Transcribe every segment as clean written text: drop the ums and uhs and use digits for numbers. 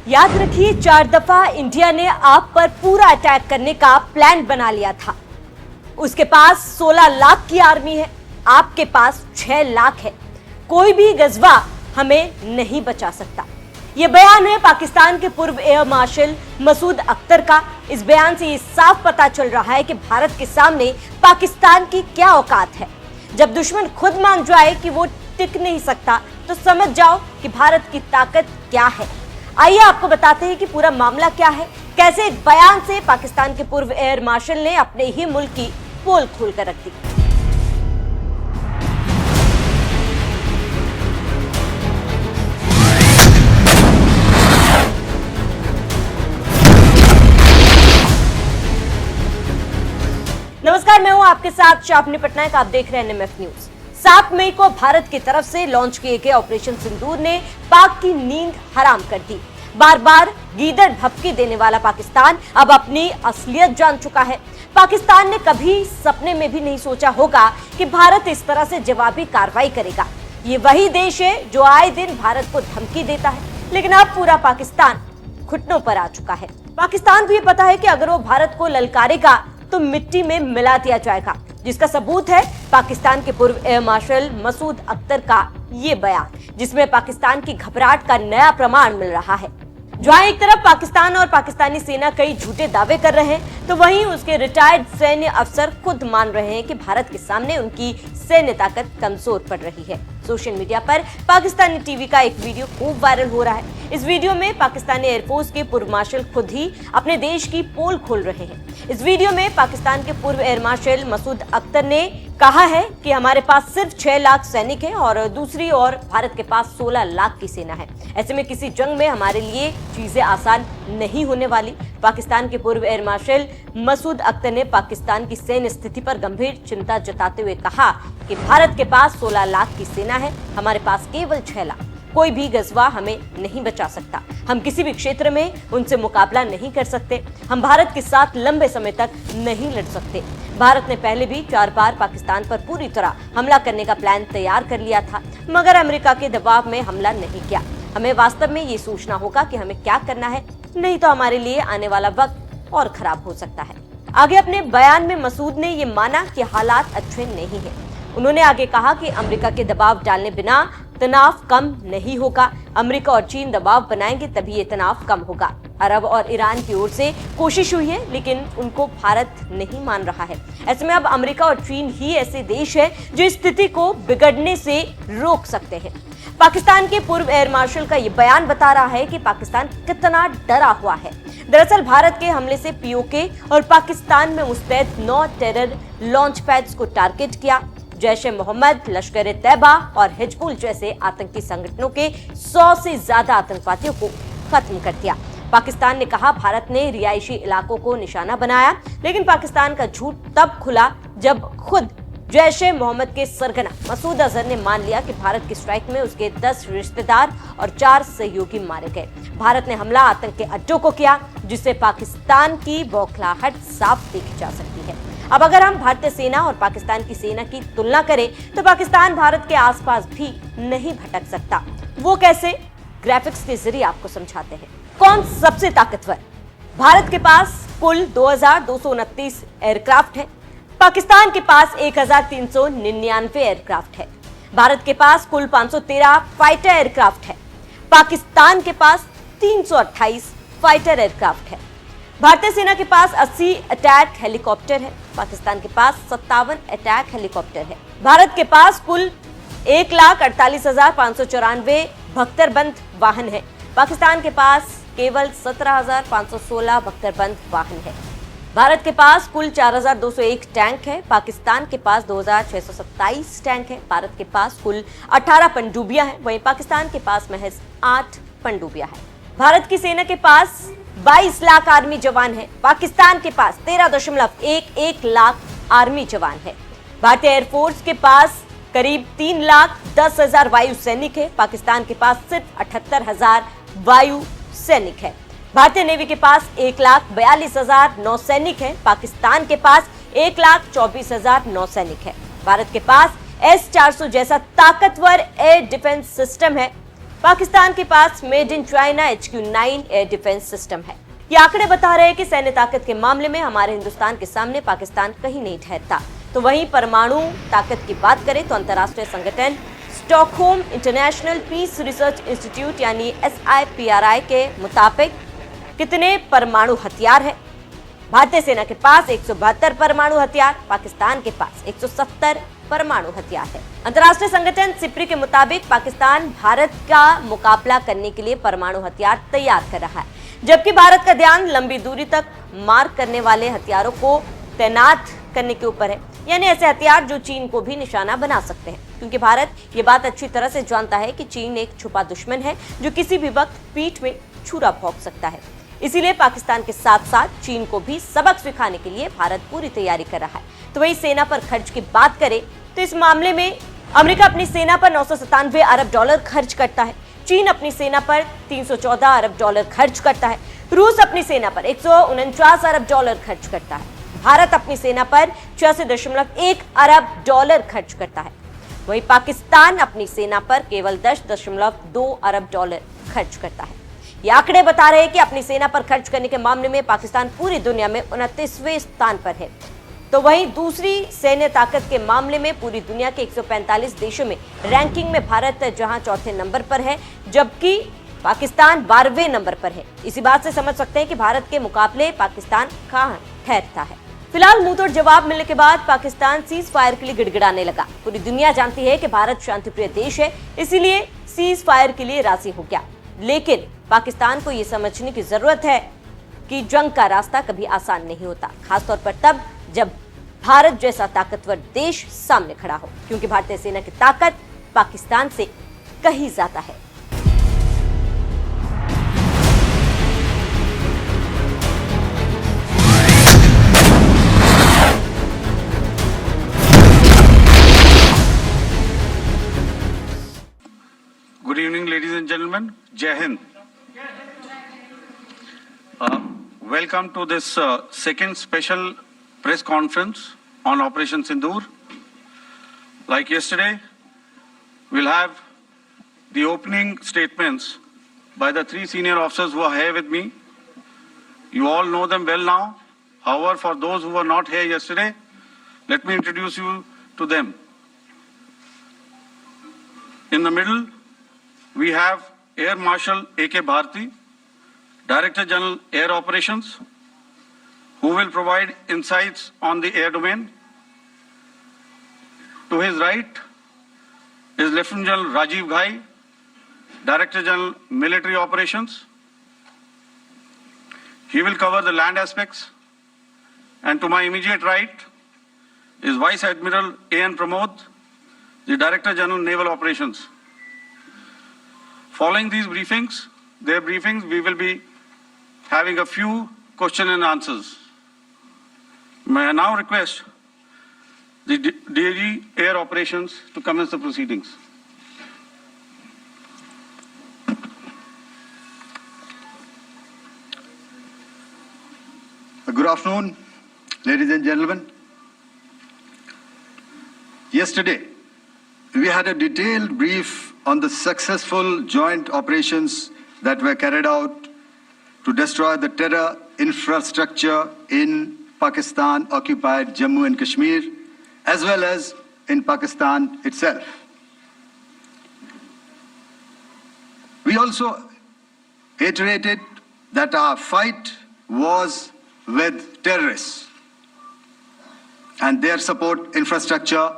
याद रखिए, 4 दफा इंडिया ने आप पर पूरा अटैक करने का प्लान बना लिया था। उसके पास 16 लाख की आर्मी है, आपके पास 6 लाख है। कोई भी गजवा हमें नहीं बचा सकता। यह बयान है पाकिस्तान के पूर्व एयर मार्शल मसूद अख्तर का। इस बयान से ये साफ पता चल रहा है कि भारत के सामने पाकिस्तान की क्या औकात है। जब दुश्मन खुद मान जाए कि वो टिक नहीं सकता, तो समझ जाओ कि भारत की ताकत क्या है। आइए आपको बताते हैं कि पूरा मामला क्या है, कैसे एक बयान से पाकिस्तान के पूर्व एयर मार्शल ने अपने ही मुल्क की पोल खोलकर रख दी। नमस्कार, मैं हूं आपके साथ शापनी पटनायक। आप देख रहे हैं NMF न्यूज। 7 मई को भारत की तरफ से लॉन्च किए गए ऑपरेशन सिंदूर ने पाक की नींद हराम कर दी। बार बार गीदड़ भपकी देने वाला पाकिस्तान अब अपनी असलियत जान चुका है। पाकिस्तान ने कभी सपने में भी नहीं सोचा होगा कि भारत इस तरह से जवाबी कार्रवाई करेगा। ये वही देश है जो आए दिन भारत को धमकी देता है, लेकिन अब पूरा पाकिस्तान घुटनों पर आ चुका है। पाकिस्तान को ये पता है कि अगर वो भारत को ललकारेगा तो मिट्टी में मिला दिया जाएगा, जिसका सबूत है पाकिस्तान के पूर्व एयर मार्शल मसूद अख्तर का ये बयान, जिसमें पाकिस्तान की घबराहट का नया प्रमाण मिल रहा है। जहां एक तरफ पाकिस्तान और पाकिस्तानी सेना कई झूठे दावे कर रहे हैं, तो वहीं उसके रिटायर्ड सैन्य अफसर खुद मान रहे हैं कि भारत के सामने उनकी सैन्य ताकत कमजोर पड़ रही है। सोशल मीडिया पर पाकिस्तानी टीवी का एक वीडियो खूब वायरल हो रहा है। इस वीडियो में पाकिस्तानी एयरफोर्स के पूर्व मार्शल खुद ही अपने देश की पोल खोल रहे हैं। इस वीडियो में पाकिस्तान के पूर्व एयर मार्शल मसूद अख्तर ने कहा है कि हमारे पास सिर्फ 6 लाख सैनिक हैं और दूसरी ओर भारत के पास 16 लाख की सेना है। ऐसे में किसी जंग में हमारे लिए चीजें आसान नहीं होने वाली। पाकिस्तान के पूर्व एयर मार्शल मसूद अख्तर ने पाकिस्तान की सैन्य स्थिति पर गंभीर चिंता जताते हुए कहा कि भारत के पास 16 लाख की सेना है, हमारे पास केवल 6 लाख। कोई भी गजवा हमें नहीं बचा सकता। हम किसी भी क्षेत्र में उनसे मुकाबला नहीं कर सकते। हम भारत के साथ लंबे समय तक नहीं लड़ सकते। भारत ने पहले भी 4 बार पाकिस्तान पर पूरी तरह हमला करने का प्लान तैयार कर लिया था, मगर अमेरिका के दबाव में हमला नहीं किया। हमें वास्तव में ये सोचना होगा कि हमें क्या करना है, नहीं तो हमारे लिए आने वाला वक्त और खराब हो सकता है। आगे अपने बयान में मसूद ने ये माना कि हालात अच्छे नहीं है। उन्होंने आगे कहा कि अमेरिका के दबाव डालने बिना तनाव कम नहीं होगा। अमेरिका और चीन दबाव बनाएंगे तभी ये तनाव कम होगा। अरब और ईरान की ओर से कोशिश हुई है, लेकिन उनको भारत नहीं मान रहा है। ऐसे में अब अमेरिका और चीन ही ऐसे देश है जो स्थिति को बिगड़ने से रोक सकते हैं। पाकिस्तान के पूर्व एयर मार्शल का ये बयान बता रहा है कि पाकिस्तान कितना डरा हुआ है। दरअसल भारत के हमले से POK और पाकिस्तान में मुस्तैद 9 टेरर लॉन्च पैड्स को टारगेट किया। जैश-ए-मोहम्मद, लश्कर-ए-तैयबा और हिजबुल जैसे आतंकी संगठनों के 100 से ज्यादा आतंकवादियों को खत्म कर दिया। पाकिस्तान ने कहा भारत ने रिहायशी इलाकों को निशाना बनाया, लेकिन पाकिस्तान का झूठ तब खुला जब खुद जैश-ए-मोहम्मद के सरगना मसूद अजहर ने मान लिया कि भारत की स्ट्राइक में उसके 10 रिश्तेदार और 4 सहयोगी मारे गए। भारत ने हमला आतंक के अड्डों को किया, जिससे पाकिस्तान की बौखलाहट साफ देखी जा सकती है। अब अगर हम भारतीय सेना और पाकिस्तान की सेना की तुलना करें, तो पाकिस्तान भारत के आसपास भी नहीं भटक सकता। वो कैसे? ग्राफिक्स के जरिए आपको समझाते हैं। कौन सबसे ताकतवर? भारत के पास कुल 2229 एयरक्राफ्ट है। पाकिस्तान के पास 1399 एयरक्राफ्ट है। भारत के पास कुल 513 फाइटर एयरक्राफ्ट है। पाकिस्तान के पास 328 फाइटर एयरक्राफ्ट है। भारतीय सेना के पास 80 अटैक हेलीकॉप्टर है। पाकिस्तान के पास 57 अटैक हेलीकॉप्टर है। भारत के पास कुल 1,48,594 बख्तरबंद वाहन है। पाकिस्तान के पास केवल 17,516 बख्तरबंद वाहन है। भारत के पास कुल 4,201 टैंक है। पाकिस्तान के पास 2,627 टैंक है। भारत के पास कुल 18 पनडुब्बियां हैं, वहीं पाकिस्तान के पास महज 8 पनडुब्बियां हैं। भारत की सेना के पास 22 लाख आर्मी जवान है। पाकिस्तान के पास 13.11 लाख आर्मी जवान है। भारतीय एयरफोर्स के पास करीब 3,10,000 वायु सैनिक है। पाकिस्तान के पास सिर्फ 78,000 वायु सैनिक है। भारतीय नेवी के पास 1,42,000 नौसैनिक है। पाकिस्तान के पास 1,24,000 नौसैनिक है। भारत के पास S-400 जैसा ताकतवर एयर डिफेंस सिस्टम है। पाकिस्तान के पास made in China HQ-9 air defence system है। ये आंकड़े बता रहे हैं कि सैन्य ताकत के मामले में हमारे हिंदुस्तान के सामने पाकिस्तान कहीं नहीं ठहरता। तो वहीं परमाणु ताकत की बात करें तो अंतर्राष्ट्रीय संगठन Stockholm International Peace Research Institute यानी SIPRI के मुताबिक कितने परमाणु हथियार है? भारतीय सेना के पास 172 परमाणु हथियार, पाकिस्तान के पास 170 परमाणु हथियार है। अंतर्राष्ट्रीय संगठन सिप्री के मुताबिक पाकिस्तान भारत का मुकाबला करने के लिए परमाणु हथियार तैयार कर रहा है, जबकि भारत का ध्यान लंबी दूरी तक मार करने वाले हथियारों को तैनात करने के ऊपर है, यानी ऐसे हथियार जो चीन को भी निशाना बना सकते हैं, क्योंकि भारत ये बात अच्छी तरह से जानता है कि चीन एक छुपा दुश्मन है जो किसी भी वक्त पीठ में छुरा भोंक सकता है। इसीलिए पाकिस्तान के साथ साथ चीन को भी सबक सिखाने के लिए भारत पूरी तैयारी कर रहा है। तो वही सेना पर खर्च की बात करें तो इस मामले में अमेरिका अपनी सेना पर 997 अरब डॉलर खर्च करता है, चीन अपनी सेना पर 314 अरब डॉलर खर्च करता है, रूस अपनी सेना पर 149 अरब डॉलर खर्च करता है, भारत अपनी सेना पर 86.1 अरब डॉलर खर्च करता है। वहीं पाकिस्तान अपनी सेना पर केवल 10.2 अरब डॉलर खर्च करता है। ये आंकड़े बता रहे हैं कि अपनी सेना पर खर्च करने के मामले में पाकिस्तान पूरी दुनिया में 29वें स्थान पर है। तो वहीं दूसरी सैन्य ताकत के मामले में पूरी दुनिया के 145 देशों में रैंकिंग में भारत जहां चौथे नंबर पर है, जबकि पाकिस्तान 12वें नंबर पर है। इसी बात से समझ सकते हैं कि भारत के मुकाबले पाकिस्तान कहां ठहरता है। फिलहाल मुंहतोड़ जवाब मिलने के बाद पाकिस्तान सीज फायर के लिए गिड़गिड़ाने लगा। पूरी दुनिया जानती है कि भारत शांतिप्रिय देश है, इसीलिए सीज फायर के लिए राजी हो गया। लेकिन पाकिस्तान को यह समझने की जरूरत है कि जंग का रास्ता कभी आसान नहीं होता, खासतौर पर तब जब भारत जैसा ताकतवर देश सामने खड़ा हो, क्योंकि भारतीय सेना की ताकत पाकिस्तान से कहीं ज्यादा है। Good evening, ladies and gentlemen. Jai Hind. Welcome to this second special press conference on Operation Sindoor. Like yesterday, we'll have the opening statements by the three senior officers who are here with me. You all know them well now. However, for those who were not here yesterday, let me introduce you to them. In the middle, we have Air Marshal A.K. Bharti, Director General Air Operations, who will provide insights on the air domain. To his right is Lieutenant General Rajiv Ghai, Director General Military Operations. He will cover the land aspects. And to my immediate right is Vice Admiral A.N. Pramod, the Director General Naval Operations. Following these briefings, we will be having a few question and answers. May I now request the DG Air Operations to commence the proceedings. Good afternoon, ladies and gentlemen. Yesterday, we had a detailed brief on the successful joint operations that were carried out to destroy the terror infrastructure in Pakistan-occupied Jammu and Kashmir, as well as in Pakistan itself. We also iterated that our fight was with terrorists and their support infrastructure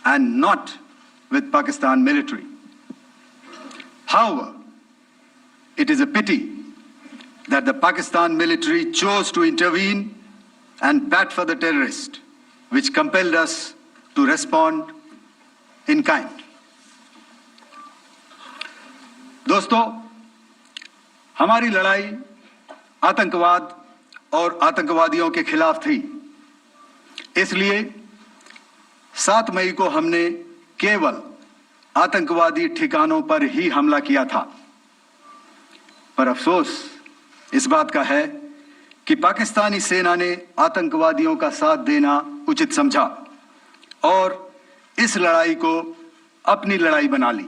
and not with Pakistan military. However, it is a pity that the Pakistan military chose to intervene and bat for the terrorist, which compelled us to respond in kind. दोस्तों, हमारी लड़ाई आतंकवाद और आतंकवादियों के खिलाफ थी। इसलिए 7 मई को हमने केवल आतंकवादी ठिकानों पर ही हमला किया था। पर अफसोस इस बात का है कि पाकिस्तानी सेना ने आतंकवादियों का साथ देना उचित समझा और इस लड़ाई को अपनी लड़ाई बना ली।